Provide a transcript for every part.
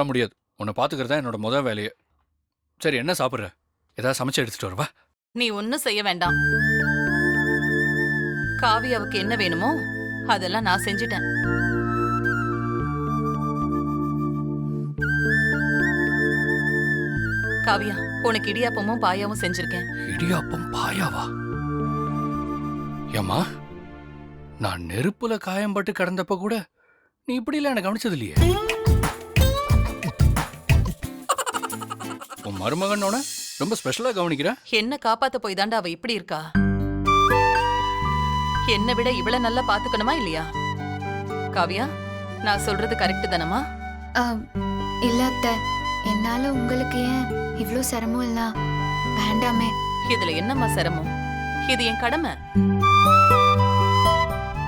அதெல்லாம் முடியாது. உன்னை பார்த்துக்கிறது தான் என்னோட முதல் வேலையே. சரி, என்ன சாப்பிட்ற? ஏதாவது சமைச்சு எடுத்துட்டு வரவா? நீ ஒன்னும் செய்ய வேண்டாம். காவியாவுக்கு என்ன வேணுமோ அதெல்லாம் நான் செஞ்சுட்டேன். காவியா, உனக்கு இடியாப்பமும் பாயாவும் செஞ்சிருக்கேன். இடியாப்பம் பாயாவா? ஏம்மா, நான் நெருப்புல காயம்பட்டு கிடந்தப்ப கூட நீ இப்படி இல்ல எனக்கு கவனிச்சது இல்லையே. உன் மருமகனோட ரொம்ப ஸ்பெஷலா கவனிக்கிற. என்ன காப்பாத்த போய் தாண்டா அவ இப்படி இருக்கா. என்னை விட இவ்வளவு நல்லா பாத்துக்கணுமா இல்லையா? காவியா, நான் சொல்றது கரெக்ட் தானமா? இல்ல அத்தை, என்னால உங்களுக்கு ஏன் இவ்ளோ சிரமம் இல்ல? வேண்டாமே. இதுல என்னம்மா சிரமம்? இது என் கடமை.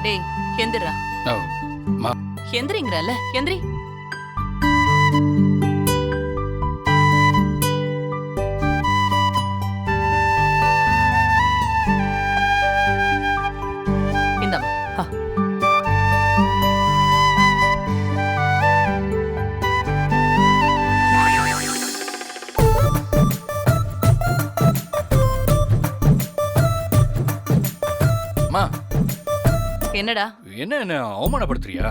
டேய், எந்திரா. எந்திரிங்கறல்ல, எந்திரி. இந்தம்மா. என்னடா? என்ன என்ன அவமானப்படுத்துறியா?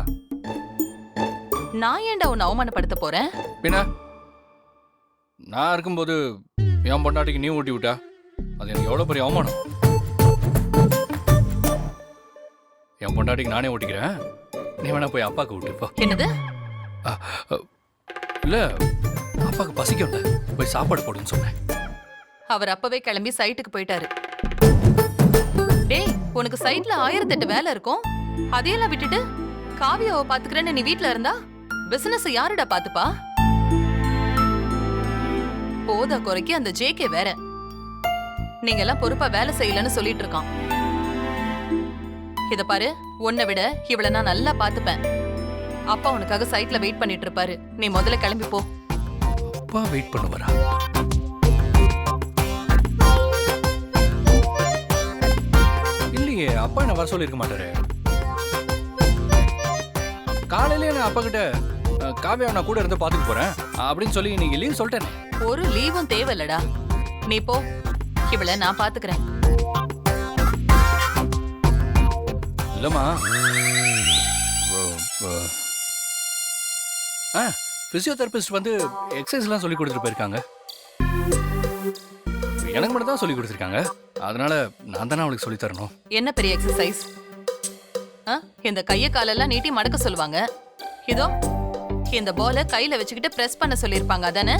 நான் ஏன்டா உன்னை அவமானப்படுத்த போறேன்? பின்ன நான் இருக்கும்போது என் பொண்டாட்டிக்கு நீ ஊட்டி விட்டா அது எனக்கு எவ்வளவு பெரிய அவமானம். என் பொண்டாட்டிக்கு நானே ஓட்டிக்கிறேன். நீ வேணா போய் அப்பாவுக்கு விட்டுப்போ. என்னது? இல்ல, அப்பாவுக்கு பசிக்கல, போய் சாப்பாடு போடுன்னு சொன்னேன். அவர் அப்பவே கிளம்பி சைட்டுக்கு போயிட்டாரு. டேய், உனக்கு சைட்ல 1008 வேலை இருக்கும். அதையெல்லாம் விட்டுட்டு காவியாவை பாத்துக்கிறேன்னு நீ வீட்ல இருந்தா பிசினஸ் யாருடா பாத்துப்பா? போதா குறைக்கு அந்த ஜேகே வேற நீங்க எல்லாம் பொறுப்பா வேலை செய்யலன்னு சொல்லிட்டு இருக்கான். இத பாரு, உன்னை விட இவள நான் நல்லா பாத்துப்பேன். அப்பா உனக்காக சைட்ல வெயிட் பண்ணிட்டு இருப்பாரு. நீ முதல்ல கிளம்பி போ. அப்பா வெயிட் பண்ணுவாரா? இல்லையே, அப்பா என்ன வர சொல்லிருக்க மாட்டாரு. காலையிலேயே நான் அப்பா கிட்ட காவியா நான் கூட இருந்து பாத்துட்டு போறேன் அப்படின்னு சொல்லி நீங்க லீவ் சொல்லிட்டேன். ஒரு லீவும் தேவையில்லடா. நீ போ, இவள நான் பாத்துக்கிறேன். இல்லம்மா, பிசியோதெரபிஸ்ட் வந்து எக்ஸசைஸ்லாம் சொல்லி கொடுத்துட்டு போயிருக்காங்க. எனக்கு மட்டும் தான் சொல்லி கொடுத்துருக்காங்க. அதனால நான் தானே அவளுக்கு சொல்லி தரணும். என்ன பெரிய எக்ஸசைஸ்? இந்த கைய காலெல்லாம் நீட்டி மடக்க சொல்லுவாங்க. இதோ இந்த பால கையில வச்சுக்கிட்டு பிரஸ் பண்ண சொல்லிருப்பாங்க. அதானே?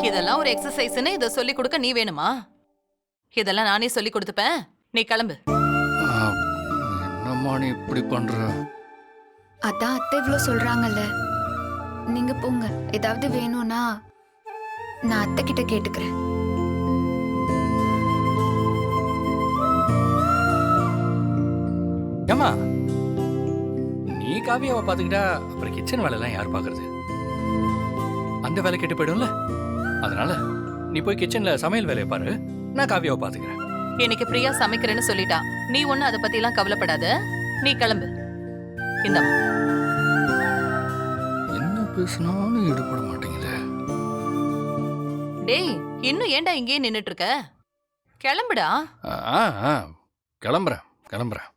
இதெல்லாம் ஒரு எக்ஸசைஸ்னு இத சொல்லி கொடுக்க நீ வேணுமா? இதெல்லாம் நானே சொல்லி கொடுத்துப்பேன். நீ கிளம்பு. என்னம்மா நீ இப்படி பண்ற? அதான் அத்தை இவ்ளோ சொல்றாங்கல்ல, நீங்க போங்க. ஏதாவது வேணும்னா நான் அத்தை கிட்ட கேட்டுக்கிறேன். ஏமா, நீ காவியாவை பாத்துக்கிட்டா அப்புறம் கிச்சன் வேலை எல்லாம் யார் பாக்குறது? அந்த வேலை கெட்டு போயிடும்ல. அதனால நீ போய் கிச்சன்ல சமையல் வேலையை பாரு, நான் காவியாவை பாத்துக்கிறேன். எனக்கு பிரியா சமைக்கிறேன்னு சொல்லிட்டா. நீ ஒண்ணு அதை பத்தி எல்லாம் கவலைப்படாத. நீ கிளம்பு. இந்த என்ன பேசினாலும் ஈடுபட மாட்டேங்குது. டேய், இன்னும் ஏன்டா இங்கேயே நின்னுட்டு இருக்க? கிளம்புடா. கிளம்புறேன் கிளம்புறேன்.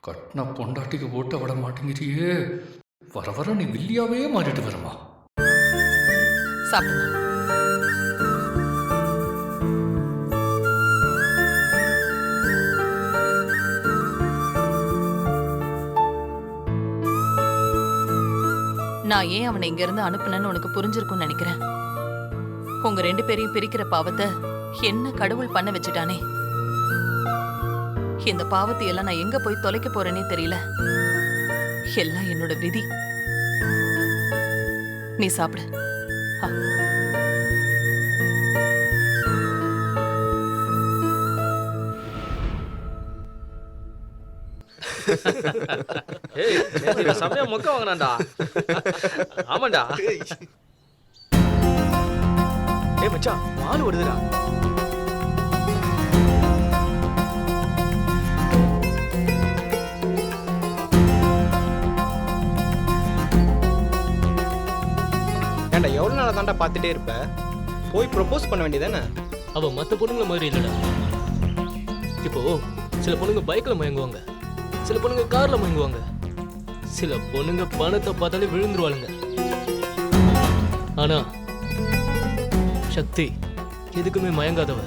கட்டின பொண்டாட்டிக்கு ஓட்ட விட மாட்டேங்கிறியே. வர வர நீ வில்லியாவே மாறிட்டு வரமா? சாப்பிடுங்க. நான் ஏன் அவனை இங்க இருந்து அனுப்புனேன்னு உனக்கு புரிஞ்சிருக்கும்னு நினைக்கிறேன். உங்க 2 பேரையும் பிரிக்கிற பாவத்தை என்ன கடவுள் பண்ண வச்சுட்டானே. இந்த பாவத்தை எல்லாம் நான் எங்க போய் தொலைக்க போறேனே தெரியல. எல்லாம் என்னோட விதி. நீ சாப்பிடு. சமய மொக்க வாங்கினாண்டா. ஆமாண்டா. ஏய் மச்சான், மாலு வருதுடா. ஏன்டா எவ்வளோ நாளாக தாண்டா பார்த்துட்டே இருப்ப? போய் ப்ரொபோஸ் பண்ண வேண்டியதானே? அவ மற்ற பொண்ணுங்கள மாதிரி இல்லைடா. இப்போ சில பொண்ணுங்க பைக்ல மயங்குவாங்க, சில பொண்ணுங்க கார்ல மயங்குவாங்க, சில பொண்ணுங்க பணத்தை பார்த்தாலே விழுந்துருவாளுங்க. ஆனா சக்தி எதுக்குமே மயங்காதவ.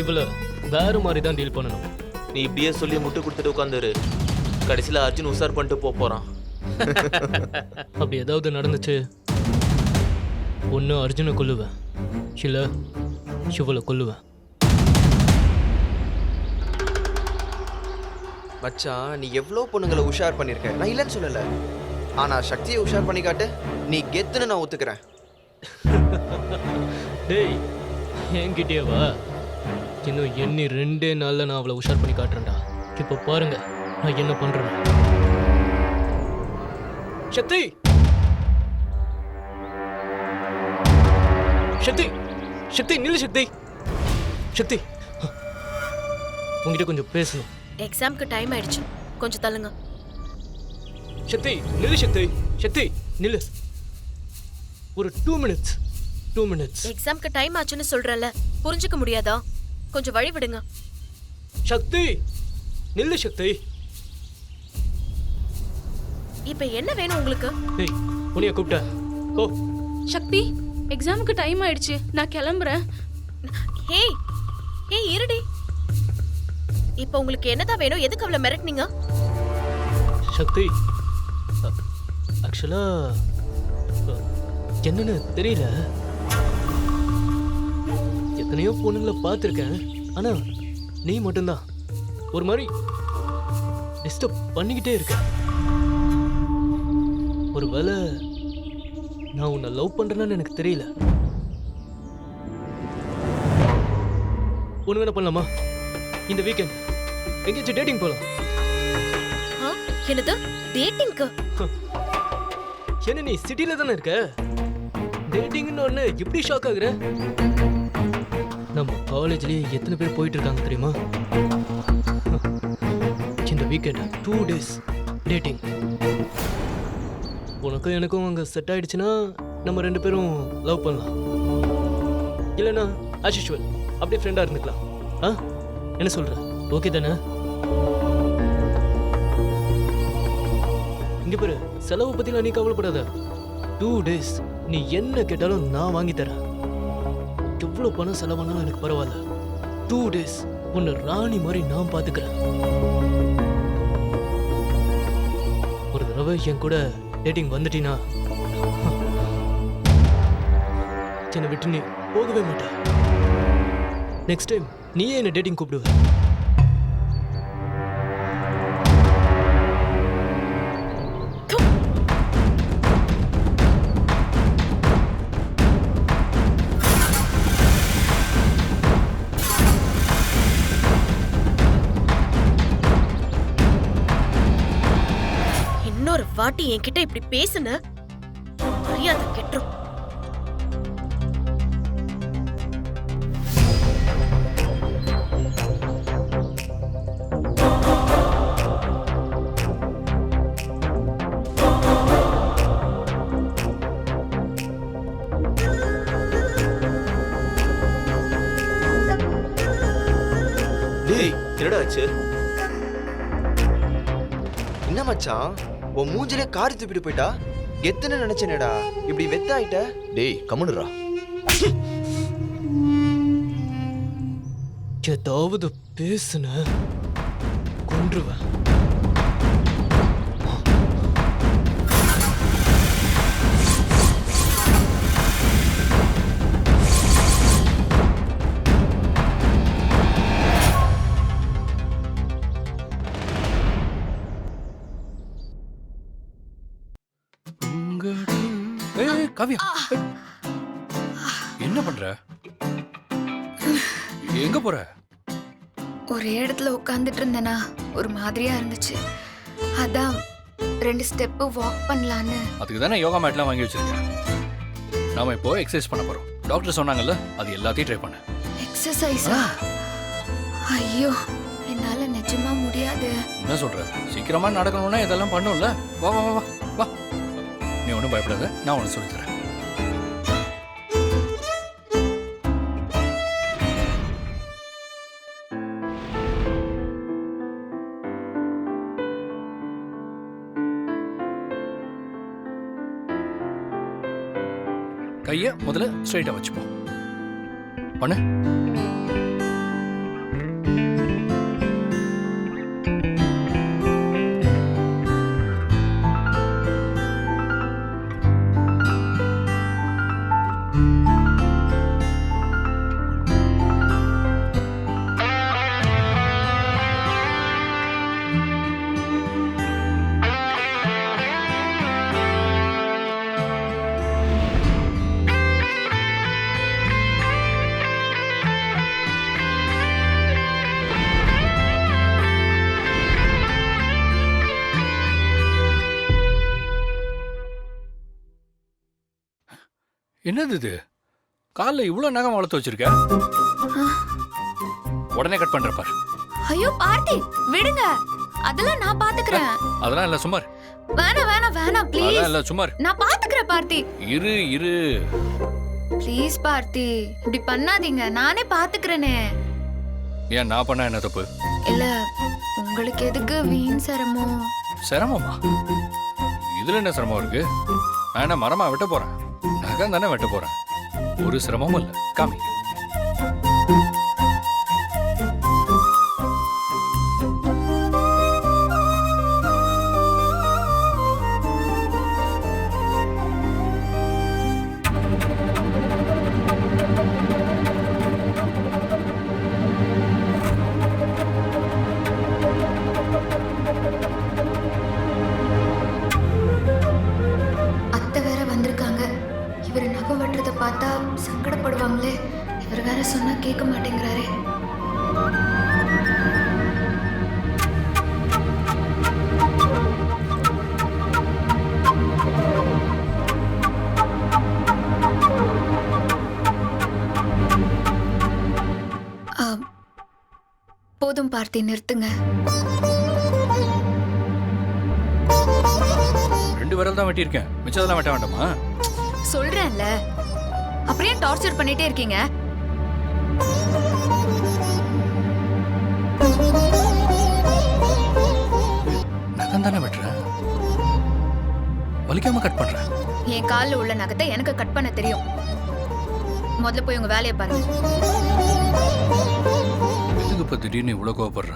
இவள வேற மாதிரி தான் டீல் பண்ணணும். நீ இப்படியே சொல்லி முட்டு கொடுத்துட்டு உட்காந்துரு. கடைசியில் அர்ஜுன் உஷார் பண்ணிட்டு போறான். அப்படி ஏதாவது நடந்துச்சு, ஒன்று அர்ஜுனை கொல்லுவேன், இல்லை சிவலை கொல்லுவேன். மச்சான், நீ எவ்வளோ பொண்ணுங்களை உஷார் பண்ணியிருக்க, நான் இல்லைன்னு சொல்லலை. ஆனால் சக்தியை உஷார் பண்ணி காட்டு, நீ கெத்துன்னு நான் ஒத்துக்கிறேன். டேய், என்கிட்டயே வா. இன்னும் எண்ணி 2 நாள்ல நான் அவளை உஷார் பண்ணி காட்டுறேன்டா. இப்போ பாருங்க நான் என்ன பண்றேன். சக்தி, சக்தி, சக்தி நில்லு. சக்தி, சக்தி, உங்ககிட்ட கொஞ்சம் பேசணும். எக்ஸாம்க்கு டைம் ஆயிடுச்சு, கொஞ்சம் தள்ளுங்க. சக்தி நில்லு. சக்தி, சக்தி நில்லு. ஒரு 2 மினிட்ஸ். எக்ஸாம்க்கு டைம் ஆச்சுன்னு சொல்றல, புரிஞ்சுக்க முடியாதா? கொஞ்சம் வழி விடுங்க. சக்தி நில்லு. சக்தி, இப்ப என்ன வேணும் உங்களுக்கு? டேய் உன்னைய கூப்பிட்ட. ஓ சக்தி, எக்ஸாமுக்கு டைம் ஆயிடுச்சு, நான் கிளம்புறேன். ஹேய் ஹேய், இருடி. இப்ப உங்களுக்கு என்னதான் வேணும்? எதுக்கு அவளை மிரட்டுனீங்க? சக்தி, ஆக்சுவலா என்னன்னு தெரியல. எத்தனையோ பொண்ணுங்களை பார்த்துருக்கேன், ஆனா நீ மட்டும்தான் ஒரு மாதிரி டிஸ்டர்ப் பண்ணிக்கிட்டே இருக்க. ஒருவேளை நான் உன்னை லவ் பண்றேன்னு எனக்கு தெரியல. ஒண்ணு வேணா பண்ணலாமா? இந்த வீக்கெண்ட் எங்கேயாச்சும் டேட்டிங் போலாம். என்னது டேட்டிங்க்கு? என்ன நீ சிட்டில தானே இருக்க? டேட்டிங்னு ஒண்ணு எப்படி ஷாக் ஆகுற? நம்ம காலேஜ்லயே எத்தனை பேர் போயிட்டு இருக்காங்க தெரியுமா? இந்த வீக்கெண்ட் 2 days டேட்டிங். உனக்கும் எனக்கும் அங்கே செட் ஆயிடுச்சுன்னா நம்ம 2 பேரும் லவ் பண்ணலாம். இல்லைன்னா ஆஸ் யூஷுவல் அப்படியே ஃப்ரெண்டாக இருந்துக்கலாம். ஆ என்ன சொல்ற? ஓகே தானே? இங்கே பாரு, செலவு பற்றிலாம் நீ கவலைப்படாத. 2 days நீ என்ன கேட்டாலும் நான் வாங்கி தரேன். எவ்வளோ பணம் செலவானாலும் எனக்கு பரவாயில்ல. 2 days உன்னை ராணி மாதிரி நான் பார்த்துக்கிறேன். ஒரு தடவை என் கூட டேட்டிங் வந்துட்டீனா என்னை விட்டு நீ போகவே மாட்ட. நெக்ஸ்ட் டைம் நீயே என்ன டேட்டிங் கூப்பிடுவ. இன்னொரு வாட்டி என்கிட்ட இப்படி பேசுன, மரியாதை கெட்டுரும். டேய் என்னடா ஆச்சு? என்ன மச்சான், உன் மூஞ்சிலே காரி துப்பிட்டு போயிட்டா? எத்தனை நினைச்சேனடா, இப்படி வெத்த ஆயிட்ட? டேய் கம்முனுடா. ஏதாவது பேசுன கொன்றுவேன். ஏய் காவியா, என்ன பண்ற? எங்க போற? ஒரே இடத்துல உட்காந்துட்டு இருந்தேனா, ஒரு மாதிரியா இருந்துச்சு. அதான் 2 ஸ்டெப்பு வாக் பண்ணலான்னு. அதுக்கு தானே யோகா மேட்லாம் வாங்கி வச்சிருக்கேன். நாம இப்போ எக்ஸசைஸ் பண்ண போறோம். டாக்டர் சொன்னாங்கல்ல, அது எல்லாத்தையும் ட்ரை பண்ணு. எக்ஸசைஸா? ஐயோ, என்னால நிஜமா முடியாது. என்ன சொல்ற? சீக்கிரமா நடக்கணும்னா இதெல்லாம் பண்ணும்ல. வா வா வா வா. நீ ஒன்றும் பயப்படாத, நான் உனக்கு சொல்லித்தரேன். கையை முதல்ல ஸ்ட்ரைட்டாக வச்சுப்போம். பண்ணு. என்னது இது? காலில் இவ்வளோ நகம் வளர்த்து வச்சிருக்க? உடனே கட் பண்ற பாரு. ஐயோ பார்த்தி விடுங்க, அதெல்லாம் நான் பாத்துக்கிறேன். அதெல்லாம் இல்ல சுமார். வேணாம் வேணாம் வேணாம் ப்ளீஸ். அதெல்லாம் இல்ல சுமார். நான் பாத்துக்கிறேன் பார்த்தி. இரு இரு. ப்ளீஸ் பார்த்தி, இப்படி பண்ணாதீங்க, நானே பாத்துக்கிறேனே. ஏன் நான் பண்ண என்ன தப்பு? இல்ல உங்களுக்கு எதுக்கு வீண் சிரமம்? சிரமமா? இதுல என்ன சிரமம் இருக்கு? நான் என்ன மரமா வெட்ட போறேன்? நகம் தானே வெட்ட போறேன். ஒரு சிரமமும் இல்ல. காமி. அத்தை வேற வந்திருக்காங்க. இவர் நகம் வெட்டுறத பார்த்தா சங்கடப்படுவாங்களே. இவர் வேற சொன்னா கேட்க மாட்டேங்கிறாரே. போதும் பார்த்தி, நிறுத்துங்க. 2 விரல் தான் வெட்டியிருக்கேன், மிச்சதெல்லாம் வெட்ட வேண்டாமா? சொல்றேன்ல, அப்படியே டார்ச்சர் பண்ணிட்டே இருக்கீங்க. நகம் தானே வெட்டுறேன், வலிக்காம கட் பண்றேன். என் காலில் உள்ள நகத்தை எனக்கு கட் பண்ண தெரியும். முதல்ல போய் உங்க வேலையை பாருங்க. எதுக்கு இப்ப திடீர்னு இவ்வளவு கோவப்படுற?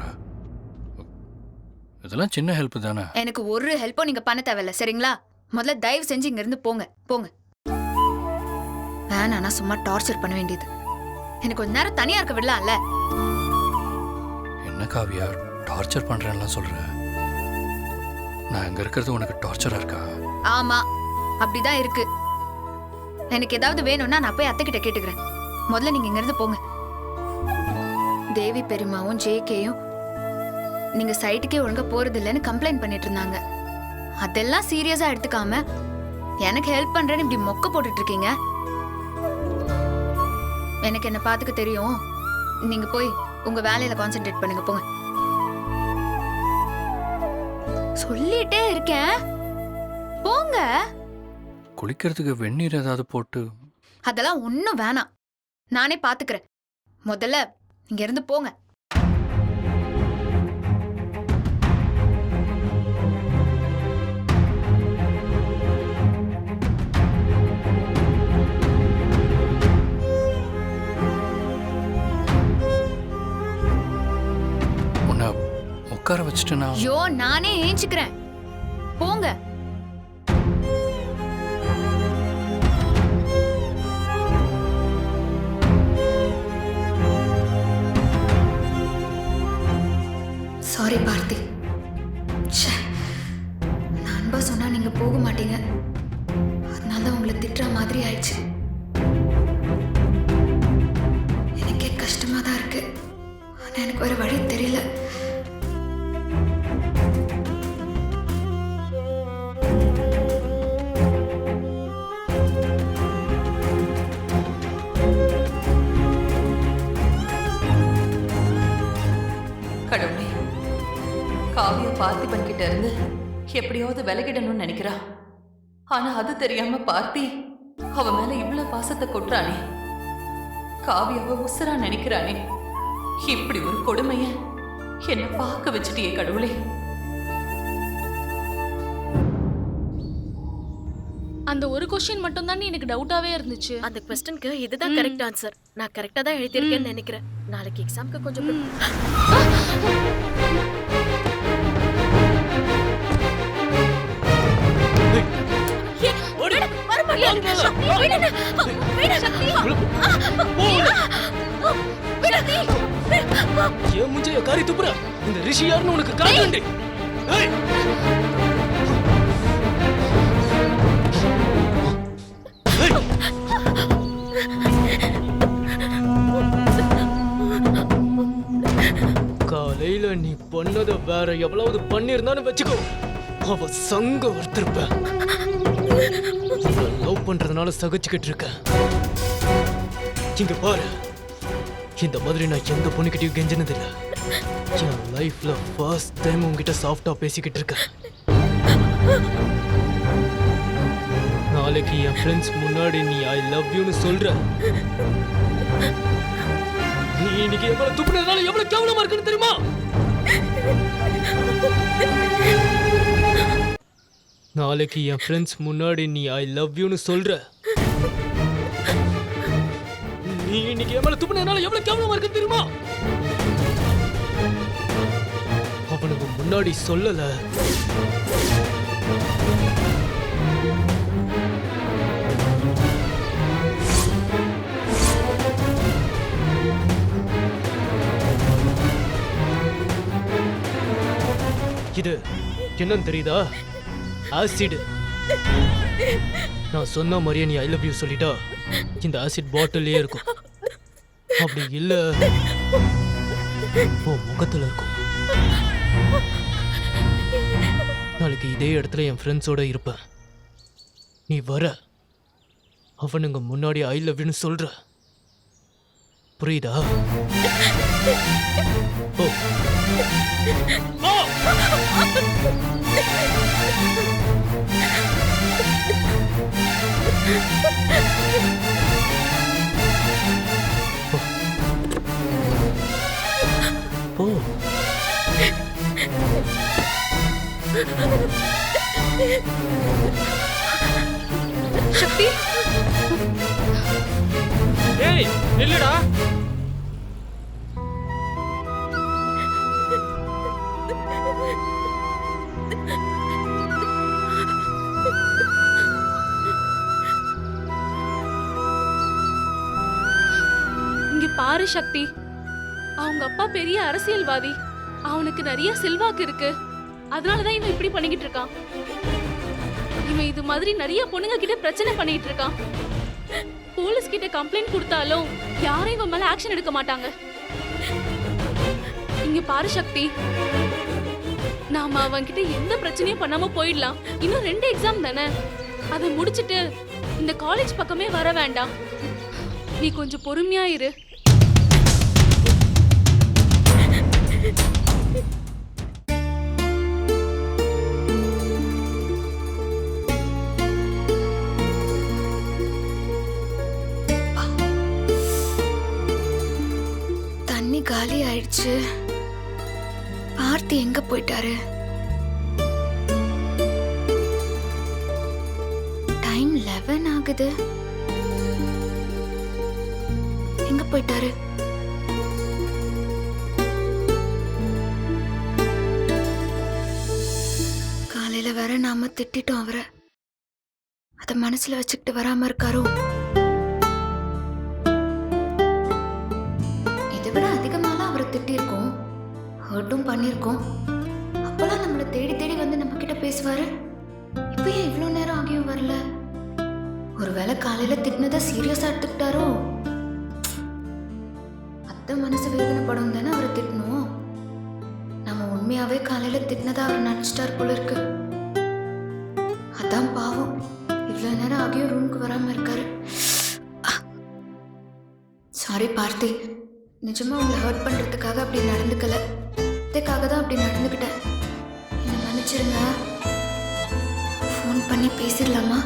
இதெல்லாம் சின்ன ஹெல்ப் தானே. எனக்கு ஒரு ஹெல்ப்பும் நீங்க பண்ண தேவையில்ல, சரிங்களா? முதல்ல தயவு செஞ்சு இங்க இருந்து போங்க போங்க. வேணானா சும்மா டார்ச்சர் பண்ண வேண்டியது. எனக்கு கொஞ்ச நேரம் தனியா இருக்க விடலாம்ல. என்ன காவியா டார்ச்சர் பண்றேன்லாம் சொல்ற? நான் அங்க இருக்கிறது உனக்கு டார்ச்சரா இருக்கா? ஆமா, அப்படிதான் இருக்கு. எனக்கு ஏதாவது வேணும்னா நான் போய் அத்தை கிட்ட கேட்டுக்கிறேன். முதல்ல நீங்க இங்க இருந்து போங்க. தேவி பெரியமாவும் ஜேகேயும் நீங்க சைட்டுக்கே ஒழுங்கா போறது இல்லைன்னு கம்ப்ளைண்ட் பண்ணிட்டு இருந்தாங்க. அதெல்லாம் சீரியஸா எடுத்துக்காம எனக்கு ஹெல்ப் பண்றேன்னு இப்படி மொக்க போட்டுட்டு இருக்கீங்க. எனக்கு என்ன பாத்துக்க தெரியும். நீங்க போய் உங்க வேலையில கான்சென்ட்ரேட் பண்ணுங்க, போங்க. சொல்லிட்டே இருக்கேன், போங்க. குளிக்கிறதுக்கு வெந்நீர் ஏதாவது போட்டு? அதெல்லாம் ஒண்ணும் வேணாம், நானே பாத்துக்கிறேன். முதல்ல இங்க இருந்து போங்க. உன்னை உட்கார வச்சுட்டு நான் ஐயோ, நானே ஏஞ்சிக்கிறேன், போங்க. சாரி பார்த்தி. நான் அன்பா சொன்னா நீங்க போக மாட்டீங்க, அதனால உங்களை திட்டுற மாதிரி ஆயிடுச்சு. எனக்கே கஷ்டமா தான் இருக்கு, ஆனா எனக்கு வேற வழி தெரியல. கடவுளே, காவிய பார்த்திபன் கிட்ட இருந்து எப்படியாவது விலகிடணும்னு நினைக்கிறா. ஆனா அது தெரியாம பார்த்தி அவ மேல இவ்வளவு பாசத்தை கொட்டுறானே, காவியாவை உசுரா நினைக்கிறானே. இப்படி ஒரு கொடுமைய என்ன பார்க்க வச்சுட்டியே கடவுளே. அந்த ஒரு கொஸ்டின் மட்டும் தான் எனக்கு டவுட்டாவே இருந்துச்சு. அந்த क्वेश्चनக்கு இதுதான் கரெக்ட் ஆன்சர். நான் கரெக்ட்டா தான் எழுதியிருக்கேன்னு நினைக்கிறேன். நாளைக்கு எக்ஸாம்க்கு கொஞ்சம் ஏன் முஞ்சைய காரி துப்புற? இந்த ரிஷி யாருன்னு உனக்கு காட்டுறேன். ஏய் காலையில நீ பண்ணத வேற எவ்வளவு பண்ணிருந்தான்னு வச்சுக்கோ, அவ சங்க வர்த்திருப்ப. லவ் பண்றதுனால சகிச்சுக்கிட்டு இருக்க. இங்க பாரு, இந்த மாதிரி நான் எந்த பொண்ணுகிட்டயும் கெஞ்சினது இல்ல. என் லைஃப்ல ஃபர்ஸ்ட் டைம் உங்ககிட்ட சாஃப்டா பேசிக்கிட்டு இருக்கேன். நாளைக்கு என் ஃப்ரெண்ட்ஸ் முன்னாடி நீ ஐ லவ் யூன்னு சொல்ற. நீ இன்னைக்கு எவ்வளவு துப்புனதுனால எவ்வளவு கேவலமா இருக்குன்னு தெரியுமா? நாளைக்கு என் ஃப்ரெண்ட்ஸ் முன்னாடி நீ ஐ லவ் யூன்னு சொல்ற. நீ இன்னைக்கு எவ்வளவு துப்புனதுனால எவ்வளவு கேவலமா இருக்குன்னு தெரியுமா? அவனுக்கு முன்னாடி சொல்லல. இது என்னன்னு தெரியுதா? ஆசிட். நான் சொன்ன மாதிரியே நீ ஐ லவ் யூ சொல்லிட்டா இந்த ஆசிட் பாட்டிலே இருக்கும். அப்படி இல்ல உன் முகத்துல இருக்கும். நாளைக்கு இதே இடத்துல என் ஃப்ரெண்ட்ஸோட இருப்பேன். நீ வர, அவனுங்க முன்னாடி ஐ லவ் யூன்னு சொல்ற. புரியுதா? ஓ ஓ சக்தி, ஏய் நில்லுடா. இங்க பாரு சக்தி, அவங்க அப்பா பெரிய அரசியல்வாதி. அவனுக்கு நிறைய செல்வாக்கு இருக்கு. அதனாலதான் இவன் இப்படி பண்ணிக்கிட்டு இருக்கான். இவன் இது மாதிரி நிறைய பொண்ணுங்க கிட்ட பிரச்சனை பண்ணிட்டு இருக்கான். போலீஸ் கிட்ட கம்ப்ளைண்ட் கொடுத்தாலும் யாரும் இவன் மேல ஆக்ஷன் எடுக்க மாட்டாங்க. இங்க பாரு சக்தி, நாம அவன்கிட்ட எந்த பிரச்சனையும் பண்ணாம போயிடலாம். இன்னும் 2 எக்ஸாம் தானே, அதை முடிச்சிட்டு இந்த காலேஜ் பக்கமே வர வேண்டாம். நீ கொஞ்சம் பொறுமையா இரு. தண்ணி காலி ஆயிடுச்சு. பார்த்தி எங்க போயிட்டாரு? டைம் 11 ஆகுது. எங்க போயிட்டாரு? காலையில வர நாம திட்டிட்டோம் அவரை. அத மனசுல வச்சுக்கிட்டு வராம இருக்காரோ? இதை விட அதிகமாலாம் அவரை திட்டிருக்கோம், ஹர்ட்டும் பண்ணிருக்கோம். அப்பெல்லாம் நம்மள தேடி தேடி வந்து நம்ம கிட்ட பேசுவாரு. இப்ப ஏன் இவ்வளவு நேரம் ஆகியும் வரல? ஒருவேளை காலையில திட்டினதை சீரியஸா எடுத்துக்கிட்டாரோ? அத்தை மனசு வேதனைப்படும் தானே அவரை திட்டணும். நம்ம உண்மையாவே காலையில திட்டினதா அவர் நினைச்சிட்டார் போல இருக்கு. அதான் பாவம் இவ்வளவு நேரம் ஆகியும் ரூமுக்கு வராம இருக்காரு. சாரி பார்த்தி, நிஜமா உங்களை ஹர்ட் பண்றதுக்காக அப்படி நடந்துக்கல. இதுக்காக தான் அப்படி நடந்துக்கிட்டேன். என்ன மன்னிச்சிருங்க. ஃபோன் பண்ணி பேசிடலாமா?